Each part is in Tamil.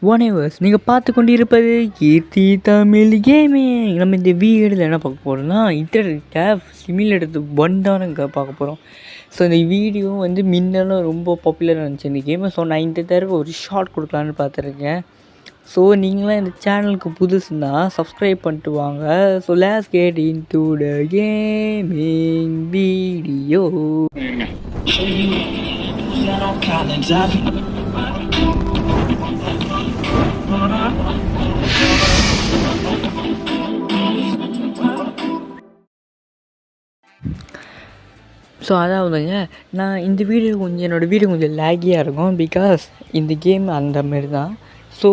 ஒனேவர்ஸ் நீங்கள் பார்த்து கொண்டு இருப்பது கீர்த்தி தமிழ் கேமிங். நம்ம இந்த வீடியோவில் என்ன பார்க்க போகிறோம்னா இன்டர்நெட் கேஃப் சிமிலேட்டர் 1 தானங்க பார்க்க போகிறோம். ஸோ இந்த வீடியோ வந்து முன்னெல்லாம் ரொம்ப பாப்புலராக இருந்துச்சு இந்த கேமை. ஸோ நான் இந்த தடவை ஒரு ஷார்ட் கொடுக்கலான்னு பார்த்துருக்கேன். ஸோ நீங்களாம் இந்த சேனலுக்கு புதுசுன்னா சப்ஸ்கிரைப் பண்ணிட்டு வாங்க. So let's get into the gaming video. So அதாவதுங்க, நான் இந்த வீடியோ என்னோடய வீடியோ கொஞ்சம் லேகியாக இருக்கும். பிகாஸ் இந்த கேம் அந்த மாரி தான். ஸோ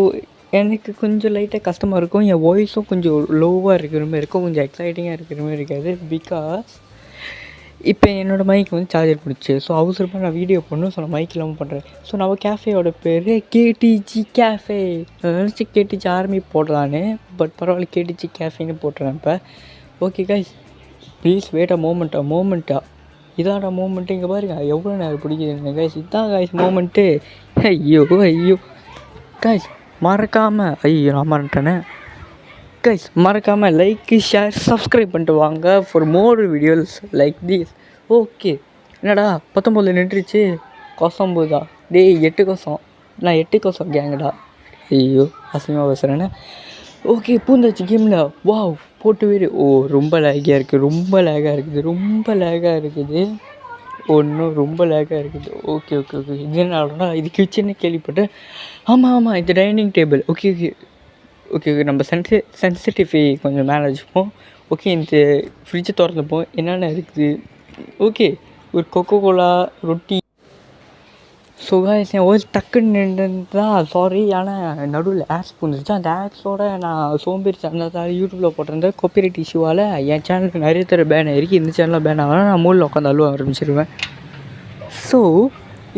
எனக்கு கொஞ்சம் லைட்டாக கஷ்டமாக இருக்கும். என் வாய்ஸும் கொஞ்சம் லோவாக இருக்கிற மாதிரி இருக்கும், கொஞ்சம் எக்ஸைட்டிங்காக இருக்கிற மாதிரி இருக்காது. பிகாஸ் இப்போ என்னோடய மைக் வந்து சார்ஜர் பிடிச்சி, ஸோ அவசரமாக நான் வீடியோ பண்ணணும். ஸோ நான் மைக் இல்லாமல் பண்ணுறேன். ஸோ நம்ம கேஃபேயோட பேர் கேடிஜி கேஃபே. நான் நினச்சி கேடிஜி ஆர்மி போடலான்னு, பட் பரவாயில்ல கேடிஜி கேஃபேன்னு போட்டுறேன். இப்போ okay guys, please wait a மோமெண்ட்டா இதான மூமெண்ட்டு. இங்கே பாருங்க எவ்வளோ நேரம் பிடிக்குதுங்க கைஸ். இதான் கைஸ் மூமெண்ட்டு. ஐயோ கைஸ், மறக்காமல் நான் மறந்துட்டேனே கைஸ். மறக்காமல் லைக், ஷேர், சப்ஸ்கிரைப் பண்ணிட்டு வாங்க for more videos like this. Okay, என்னடா 19 நின்றுச்சு, 19 டேய் 8 கோசம், நான் 8 கோசம் கேங்கடா. ஐயோ அசிங்கமாக பேசுகிறேன்னு. ஓகே, பூந்தாச்சு கேமில். வாவ், போட்டு வீடு. ரொம்ப லேகாக இருக்குது, ரொம்ப லேகாக இருக்குது. ஒன்றும் ரொம்ப லேகாக இருக்குது. ஓகே, இது என்னடா இது கிச்சன்னு கேள்விப்பட்டேன். ஆமாம் இது டைனிங் டேபிள். ஓகே நம்ம சென்சிட்டிஃபை கொஞ்சம் மேலே வச்சுப்போம். ஓகே, இந்த ஃப்ரிட்ஜை திறந்துப்போம், என்னென்ன இருக்குது. ஓகே, ஒரு கொக்கோ கோலா, ரொட்டி. ஸோ கைஸ், என் வாய்ஸ் டக்குன்னு நின்றுதான், சாரி. ஆனால் நடுவில் ஆட்ஸ் புரிஞ்சிச்சு. அந்த ஆட்ஸோட நான் சோம்பேறி சேனல் யூடியூப்பில் போட்டிருந்தேன். காப்பிரைட் இஷ்யூவால் என் சேனலுக்கு நிறைய தடவை பேன் ஆகிருக்கு. இந்த சேனலில் பேன் ஆகலாம், நான் மூலில் உட்காந்து அழுவ ஆரம்பிச்சிருவேன். ஸோ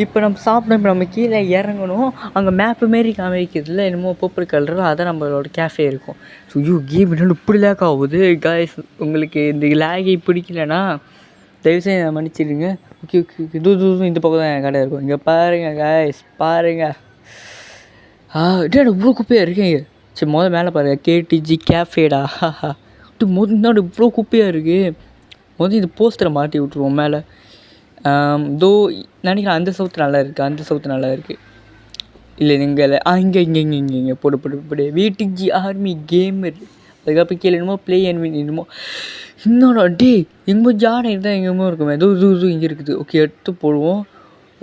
இப்போ நம்ம கீழே இறங்கணும். அங்கே மேப்பு மாரி காமிக்கிறதுல என்னமோ பர்பிள் கலரில் அதான் நம்மளோட கேஃபே இருக்கும். ஸோ கேம் என்னென்னு இப்படி லேக் ஆகுது கைஸ். உங்களுக்கு இந்த லேகை பிடிக்கலன்னா தயவுசெய்து நான் மன்னிச்சிடுங்க. ஓகே இந்த பக்கம் தான் என் கடை இருக்கும். இங்கே பாருங்கள் கைஸ், பாருங்கள். இவ்வளோ குப்பையாக இருக்கீங்க. சரி, மேலே பாருங்கள், கேடிஜி கேஃபேடா. முதல் இவ்வளோ குப்பையாக இருக்குது. இந்த போஸ்டரை மாட்டி விட்ருவோம் மேலே. நினைக்கிறேன் அந்த சவுத்து நல்லா இருக்குது. இல்லை இங்கே போடு வீட்டுக்கு ஆர்மி கேமர். அதுக்கப்புறம் கீழே என்னமோ ப்ளே அண்ட் வின் என்னமோ. இன்னொரு டே எங்கேமோ ஜாடை இருந்தால் எங்கேயுமோ இருக்குமே. இங்கே இருக்குது. ஓகே, எடுத்து போடுவோம்.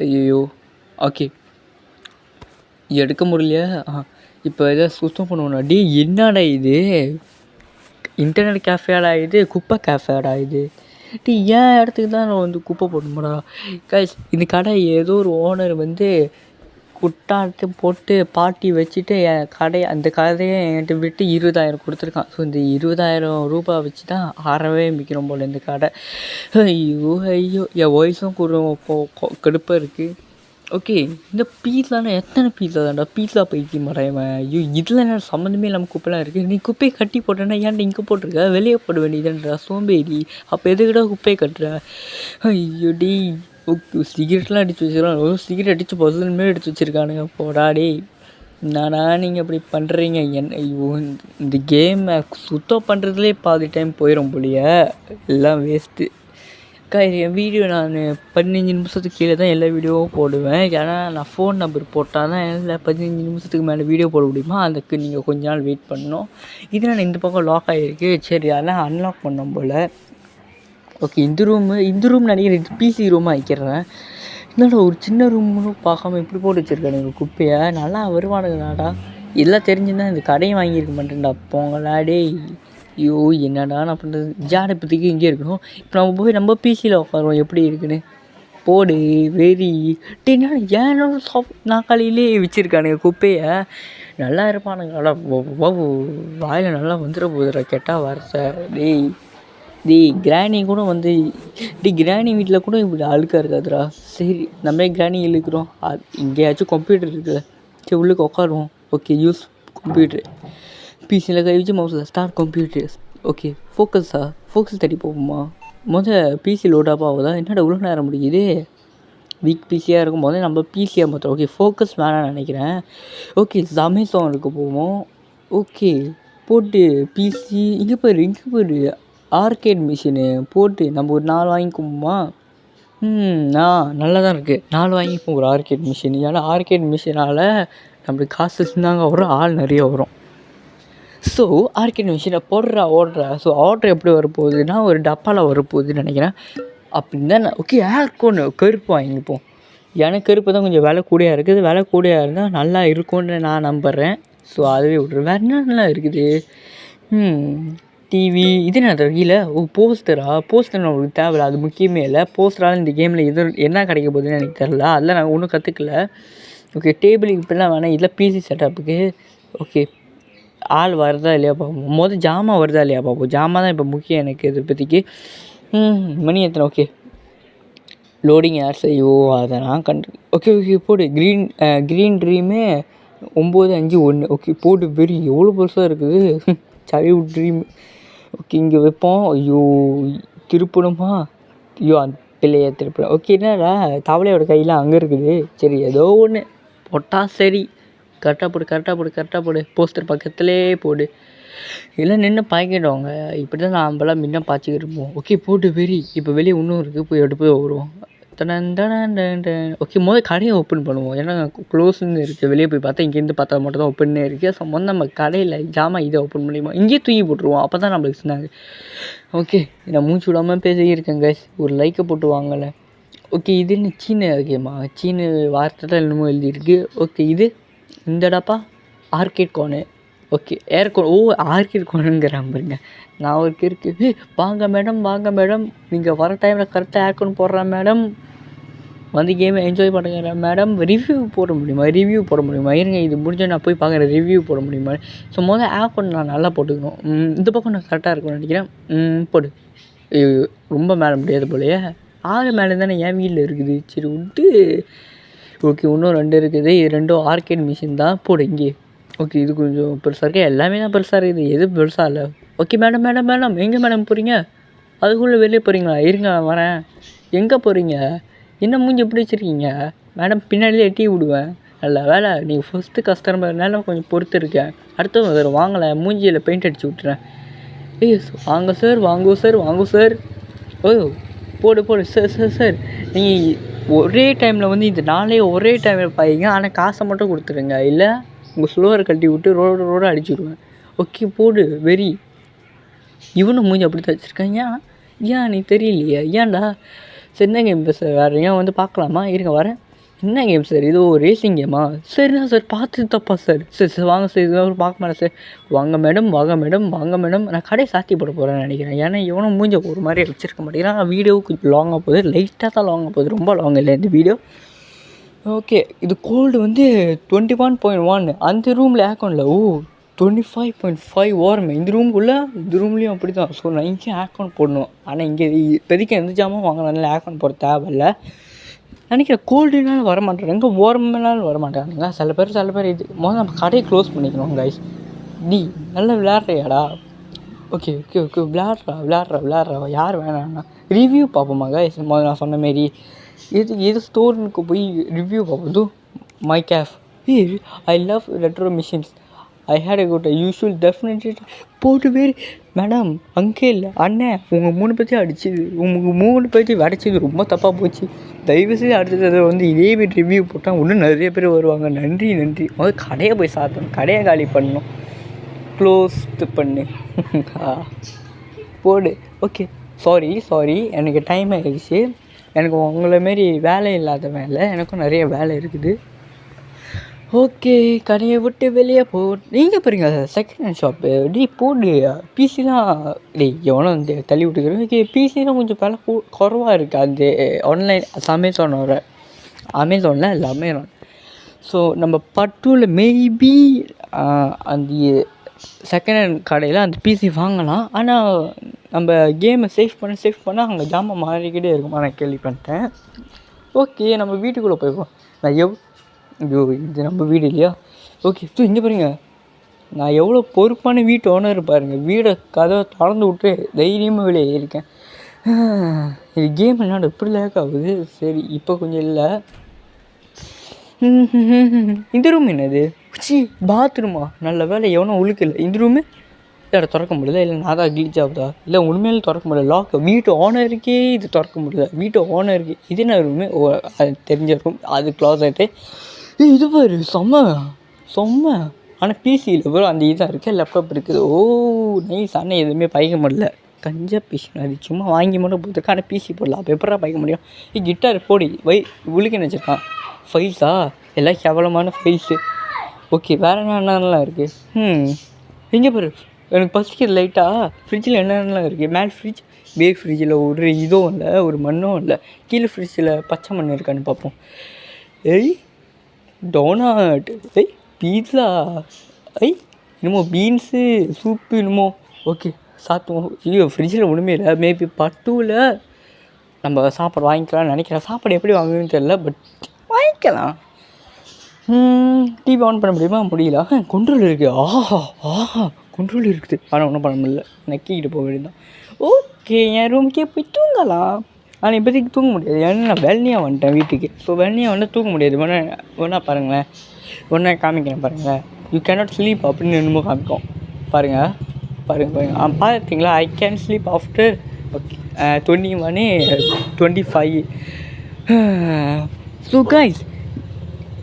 ஐயோ ஓகே, எடுக்க முடியலையா? இப்போ எதாவது சுத்தம் பண்ணுவோம்னா. டே என்னடா இது, இன்டர்நெட் கேஃபேடா இது, குப்பை கேஃபேடா இது? ஏன் இடத்துக்கு தான் நான் வந்து குப்பை போடணுமாடா கைஸ். இந்த கடை ஏதோ ஒரு ஓனர் வந்து குட்டாட்டு போட்டு பாட்டி வச்சுட்டு அந்த கடையை என்கிட்ட விட்டு 20,000 கொடுத்துருக்கான். ஸோ இந்த 20,000 ரூபாய் வச்சு தான் ஆரம்பிக்கிறோம் போல் இந்த கடை. ஐயோ என் வயசும் கடுப்பாக இருக்குது. ஓகே, இந்த பீஸானா எத்தனை பீஸா தான்டா, பீஸா பைக்கி மறையவன். ஐயோ இதில் என்ன சம்மந்தமே இல்லாமல் குப்பைலாம் இருக்குது. நீ குப்பையை கட்டி போட்டேன்னா ஏன்டா இங்கே போட்டிருக்க, வெளியே போட வேண்டியதுன்றா சோம்பேறி. அப்போ எதுக்கிட்ட குப்பையை கட்டுற? ஐயோ டி. ஓகே, சிகரெட்லாம் அடித்து வச்சுருக்கான். சிகரெட் அடித்து பசுல் மாரி எடுத்து வச்சுருக்கானுங்க. போடாடே, என்னடா நீங்கள் அப்படி பண்ணுறீங்க? ஐயோ இந்த கேமை சுத்தம் பண்ணுறதுலே பாதி டைம் போயிடும் போலியே, எல்லாம் வேஸ்ட்டு. என் வீடியோ நான் 15 நிமிஷத்துக்கு கீழே தான் எல்லா வீடியோவும் போடுவேன். ஏன்னா நான் ஃபோன் நம்பர் போட்டால் தான் எல்லா 15 நிமிஷத்துக்கு மேலே வீடியோ போட முடியுமா, அதுக்கு நீங்கள் கொஞ்ச நாள் வெயிட் பண்ணணும். இது நான் இந்த பக்கம் லாக் ஆகிருக்கு. சரி, அதெல்லாம் அன்லாக் பண்ணோம் போல். ஓகே, இந்த ரூம் நினைக்கிறேன் பிசி ரூமாக வைக்கிறேன். என்னடா ஒரு சின்ன ரூம்னு பார்க்காம இப்படி போட்டு வச்சுருக்கானுங்க குப்பையை. நல்லா வருவானுங்களாடா. எல்லாம் தெரிஞ்சுன்னா இந்த கடையை வாங்கியிருக்க மாட்டேன்டா போங்களா டே. ஐயோ என்னடா நான் பண்ணுறது. ஜாடை இப்போதைக்கு இங்கே இருக்கணும். இப்போ நம்ம பிசியில் உட்காருவோம் எப்படி இருக்குன்னு. போடு வெரி டேன்னா ஏன்னா நாக்காளியிலே வச்சுருக்கானுங்க குப்பையை. நல்லா இருப்பானுங்கடா. வாயில் நல்லா வந்துட போகுதுடா கெட்டா வரச. டேய் கிராணி கூட வந்து கிராணி வீட்டில் கூட இப்படி அழுக்காக இருக்காதுடா. சரி, நம்ம கிராணி இழுக்கிறோம். எங்கேயாச்சும் கம்ப்யூட்டர் இருக்குது, சரி உள்ளுக்கு உட்காருவோம். Okay, use computer. பிசியில் கை வச்சு மவுஸில் ஸ்டார்ட் கம்ப்யூட்டர்ஸ். ஓகே, ஃபோக்கஸ் தேடி போகுமா? பிசி லோடாக ஆகுதா? என்னடா இவ்வளோ நேரம் முடியுது? வீக் பிசியாக இருக்கும்போது நம்ம பிசியை மாற்றோம். ஓகே ஃபோக்கஸ் வேணாம்னு நினைக்கிறேன். ஓகே அமேசானுக்கு போவோம். ஓகே போட்டு பிசி இங்கே பாரு ஆர்கேட் மிஷினு போட்டு நம்ம ஒரு 4 வாங்கிக்குவோமா? நல்லா தான் இருக்குது. 4 வாங்கிப்போம் ஒரு ஆர்கேட் மிஷின். ஏன்னா ஆர்கேட் மிஷினால் நம்மளுக்கு காசு இருந்தாங்க வரும், ஆள் நிறைய வரும். ஸோ ஆர்கேட் மிஷினை ஓடுறா. ஸோ ஆர்டர் எப்படி வரப்போகுதுன்னா ஒரு டப்பாவில் வரப்போகுதுன்னு நினைக்கிறேன். அப்படின்னு தான் ஓகே ஏர்கோன் கருப்பு வாங்கிப்போம். எனக்கு கருப்பு தான் கொஞ்சம் விலை கூடியாக இருக்குது. விலை கூடியாக இருந்தால் நல்லா இருக்கும்னு நான் நம்புகிறேன். ஸோ அதுவே விட்ருவேன். வேறு என்ன நல்லா இருக்குது? டிவி இது என்ன கீழே போஸ்டர் நம்மளுக்கு தேவையில்ல, அது முக்கியமே இல்லை. போஸ்டரால் இந்த கேமில் என்ன கிடைக்க போகுதுன்னு எனக்கு தெரில. அதெல்லாம் நான் ஒன்றும் கற்றுக்கல. ஓகே டேபிளுக்கு இப்படிலாம் வேணாம். இதில் பிசி செட்டப்புக்கு ஓகே ஆள் வருதா இல்லையா பார்ப்போம். ஜாமான் வருதா இல்லையா பார்ப்போம். ஜாமான் தான் இப்போ முக்கியம் எனக்கு இது இப்போதைக்கு. மணி எத்தனை? ஓகே லோடிங் ஏர்ஸ் ஐயோ அதெல்லாம் ஓகே போடு க்ரீன் ட்ரீமே 951. ஓகே போடு எவ்வளோ பெருசாக இருக்குது. Childhood dream. ஓகே இங்கே வைப்போம். ஐயோ திருப்பணுமா? ஐயோ அந்த பிள்ளையை திருப்பணும். ஓகே என்னடா தவளையோட கையில் அங்கே இருக்குது. சரி ஏதோ ஒன்று போட்டால் சரி. கரெக்டாக போடு போஸ்டர் பக்கத்துலேயே போடு. இதெல்லாம் நின்று பாய்க்கிடுவாங்க. இப்படி தான் நாம்பெல்லாம் முன்ன பாய்ச்சிக்கிட்டு இருப்போம். ஓகே போட்டு இப்போ வெளியே இன்னும் இருக்குது. போய் எடுத்து போய் வருவோம். ஓகே கடையை ஓப்பன் பண்ணுவோம். ஏன்னா க்ளோஸ்ன்னு இருக்குது. வெளியே போய் பார்த்தா இங்கேருந்து பார்த்தா மட்டும் தான் ஓப்பன்னே இருக்குது. ஸோ நம்ம கடையில் ஜாமான் இதை ஓப்பன் பண்ணிடுவோம். இங்கேயே தூக்கி போட்டுருவோம். அப்போ தான் நம்மளுக்கு சொன்னாங்க. ஓகே நான் மூச்சு விடாமல் பேசியிருக்கேன் கைஸ். ஒரு லைக்கை போட்டு வாங்கலை. ஓகே இது என்ன சீன கேமா? சீன வார்த்தை தான் என்னமோ எழுதியிருக்கு. ஓகே இது இந்தடாப்பா ஆர்கேட் கோனு. ஓகே ஏர்கோன் ஆர்கேட் கோனுங்கிறான் பாருங்க. நான் ஒரு இருக்குது வாங்க மேடம் நீங்கள் வர டைமில் கரெக்டாக ஏர்கோன் போடுறேன் மேடம். வந்து கேமை என்ஜாய் பண்ணுறேன் மேடம். ரிவ்யூ போட முடியுமா? இருங்க இது முடிஞ்ச நான் போய் பார்க்குறேன். ரிவ்யூ போட முடியுமா? ஸோ ஏர்கோன் நான் நல்லா போட்டுக்கணும். இந்த பக்கம் நான் கரெக்டாக இருக்கும்னு நினைக்கிறேன். போடு. ரொம்ப மேலே முடியாது போலையே. 6 மேலே தானே என் வீட்டில் இருக்குது. சரி விட்டு. ஓகே இன்னும் 2 இருக்குது. இது 2 ஆர்கேட் மிஷின் தான். போடு இங்கே. ஓகே இது கொஞ்சம் பெருசாக இருக்குது. எல்லாமே தான் பெருசாக இருக்குது. எது பெருசாக இல்லை. ஓகே மேடம் எங்கே மேடம் போகிறீங்க? அதுக்குள்ளே வெளியே போகிறீங்களா? இருங்க வரேன். எங்கே போகிறீங்க? என்ன மூஞ்சி எப்படி வச்சுருக்கீங்க மேடம்? பின்னாடியே எட்டி விடுவேன். நல்ல வேலை நீங்கள் ஃபஸ்ட்டு கஸ்டமர்னால கொஞ்சம் பொறுத்து இருக்கேன். அடுத்த வாங்கலை மூஞ்சியில் பெயிண்ட் அடித்து விட்டுறேன். வாங்க சார். ஓ போடு சார் நீங்கள் ஒரே டைமில் வந்து இந்த நாளே ஒரே டைமில் பாய்ங்க. ஆனால் காசை மட்டும் கொடுத்துருங்க. இல்லை உங்கள் ஸ்லோவரை கட்டி விட்டு ரோடு அடிச்சுடுவேன். ஓகே போடு இவனும் மூஞ்சி அப்படி தான் வச்சுருக்காங்க. ஏன் நீ தெரியலையே? ஏன்டா சரி என்ன கேம் சார் வேறு ஏன் வந்து பார்க்கலாமா? இருங்க வரேன். என்ன கேம் சார்? இது ஒரு ரேசிங் கேமா? சரிண்ணா சார் பார்த்து தப்பா சார்? சரி வாங்க சார். இதுதான் பார்க்க மாட்டேன் சார். வாங்க மேடம். நான் கடையை சாத்தி போட போகிறேன்னு நினைக்கிறேன். ஏன்னா இவனும் மூஞ்ச ஒரு மாதிரி வச்சுருக்க மாட்டேங்கிறான். வீடியோ கொஞ்சம் லாங்காக போகுது. லைட்டாக தான் லாங்காக போகுது. ரொம்ப லாங் இல்லை இந்த வீடியோ. ஓகே இது கோல்டு வந்து 21.1. அந்த ரூமில் ஏர்கானில் 25.5 ஓரமே. இந்த ரூம்லேயும் அப்படி தான். ஸோ நான் இங்கே ஏர்கான் போடணும். ஆனால் இங்கே இப்போதைக்கு எந்த ஜாமான் வாங்கினாலும் ஏர்கான் போட தேவையில்லை நினைக்கிறேன். கோல்டுனாலும் வரமாட்டேறாங்க, ஓரமானாலும் வரமாட்டேறாங்க. சில பேர் இது நம்ம கடையை க்ளோஸ் பண்ணிக்கணும் கைஸ். நீ நல்லா விளையாடுறியாடா? ஓகே விளையாடுறா யார் வேணாண்ணா. ரிவ்யூ பார்ப்போமா கைஸ்? நான் சொன்ன மாரி எது ஸ்டோருக்கு போய் ரிவ்யூ பார்ப்போம். My cafe I love retro machines. I hate a good you should definitely போட்டு பேர் மேடம் அங்கிள் அண்ணன் உங்கள் 3 பேர்த்தையும் அடிச்சுது. உங்கள் 3 பேர்த்தையும் அடிச்சது ரொம்ப தப்பாக போச்சு. தயவுசெய்து அடுத்தது வந்து இதே வீட்டு ரிவ்யூ போட்டால் இன்னும் நிறைய பேர் வருவாங்க. நன்றி முதல் கடையை போய் சாத்தணும். கடையை காலி பண்ணணும். க்ளோஸ்டு பண்ணு போடு. ஓகே சாரி எனக்கு டைம் ஆகிடுச்சு. எனக்கு உங்களை மாரி வேலை இல்லாத வேலை, எனக்கும் நிறைய வேலை இருக்குது. ஓகே கடையை விட்டு வெளியே நீங்கள் போகிறீங்க செகண்ட் ஹேண்ட் ஷாப்பு. போடு பிசி தான் எவனோ வந்து தள்ளி விட்டுக்கிறேன். ஓகே பிசிலாம் கொஞ்சம் விலை குறவாக இருக்குது. அந்த ஆன்லைன் அமேசானில் இல்லை அமேசான். ஸோ நம்ம பட்டூவில் மேபி அந்த செகண்ட் ஹேண்ட் கடையில் அந்த பிசி வாங்கலாம். ஆனால் நம்ம கேமை சேஃப் பண்ண அங்கே ஜாமான் மாறிக்கிட்டே இருக்குமா நான் கேள்விப்பட்டேன். ஓகே நம்ம வீட்டுக்குள்ளே போய்ப்போம். நான் ஐயோ இது நம்ம வீடு இல்லையா? ஓகே இங்கே பாருங்க. நான் எவ்வளோ பொறுப்பான வீட்டு ஓனர் பாருங்கள். வீடை கதவை திறந்து விட்டு தைரியமாக வெளியே இருக்கேன். இது கேம் என்னோட எப்படி லேக் ஆகுது. சரி இப்போ கொஞ்சம் இல்லை. இந்த ரூம் என்னது? சி பாத்ரூமா? நல்ல வேலை எவனோ உழுக்கல. இந்த ரூமு இதை திறக்க முடியல. இல்லை நான் தான் கிளீச் ஆகுதா? இல்லை உண்மையில திறக்க முடியல. லாக். வீட்டு ஓனருக்கே இது திறக்க முடியல. வீட்டு ஓனருக்கு இது என்ன ரூமு? ஓ அது தெரிஞ்ச ரூம். அது க்ளாஸ் ஆகிட்டு இது பாரு செம்ம. ஆனால் பிசியில் ப்ரோ அந்த இதாக இருக்குது, லேப்டாப் இருக்குது. ஓ நைஸ். ஆனால் எதுவுமே பைக்க முடியல. கஞ்சா பிசி அது சும்மா வாங்கி மட்டும் போட்டுருக்கு. ஆனால் பிசி போடலாம். அப்போ எப்படா பைக்க முடியும்? கிட்டார் போடி உழுக்கு நினச்சிருக்கான். ஃபைல்ஸா? எல்லாம் கேவலமான ஃபைல்ஸு. ஓகே வேறு என்னென்னலாம் இருக்குது? எங்கே பாரு எனக்கு பசிக்குது லைட்டாக. ஃப்ரிட்ஜில் என்னென்னலாம் இருக்குது? மேல் ஃப்ரிட்ஜ், பேக் ஃப்ரிட்ஜில் ஒரு இதுவும் இல்லை, ஒரு மண்ணும் இல்லை. கீழே ஃப்ரிட்ஜில் பச்சை மண் இருக்கான்னு பார்ப்போம். டோனாட், பீட்ஸா, என்னமோ பீன்ஸு சூப்பு என்னமோ. ஓகே சாப்பிடுவோம். ஐயோ ஃப்ரிட்ஜில் ஒன்றுமே இல்லை. மேபி பட்டுவில் நம்ம சாப்பாடு வாங்கிக்கலாம்னு நினைக்கிறேன். சாப்பாடு எப்படி வாங்குன்னு தெரில, பட் வாங்கிக்கலாம். டிவி ஆன் பண்ண முடியுமா? முடியல. கண்ட்ரோல் இருக்குது. ஆஹா கண்ட்ரோல் இருக்குது. ஆனால் ஒன்றும் பண்ண முடியல. நக்கிக்கிட்டு போக வேண்டியதான். ஓகே என் ரூமுக்கே போய் தூங்கலாம். ஆனால் இப்போதைக்கு தூங்க முடியாது. ஏன்னா நான் வெள்ளையாக வந்துட்டேன் வீட்டுக்கு. ஸோ வெள்ளையாக வந்து தூங்க முடியாது. ஒன்றா பாருங்களேன், ஒன்றா காமிக்கிறேன் பாருங்களேன். யூ கேனாட் ஸ்லீப் அப்படின்னு என்னமோ காமிக்கும். பாருங்கள். பார்த்தீங்களா? I can sleep after okay 21:25. So guys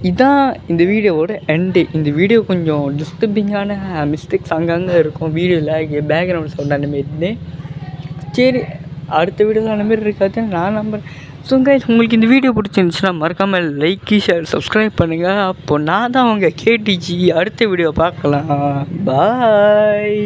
இதுதான் இந்த வீடியோவோட எண்டு. இந்த வீடியோ கொஞ்சம் டிஸ்டர்பிங்கான மிஸ்டேக்ஸ் அங்கங்கே இருக்கும். வீடியோவில் பேக்ரவுண்ட் சவுண்ட் அந்த மாரி. சரி அடுத்த வீடியோவில் அந்த மாரி இருக்காது நான் நம்புறேன். ஸோ கைஸ் உங்களுக்கு இந்த வீடியோ பிடிச்சிருந்துச்சுன்னா மறக்காமல் லைக் ஷேர் சப்ஸ்கிரைப் பண்ணுங்கள். அப்போது நான் தான் அவங்க கேடிஜி. அடுத்த வீடியோ பார்க்கலாம். பாய்.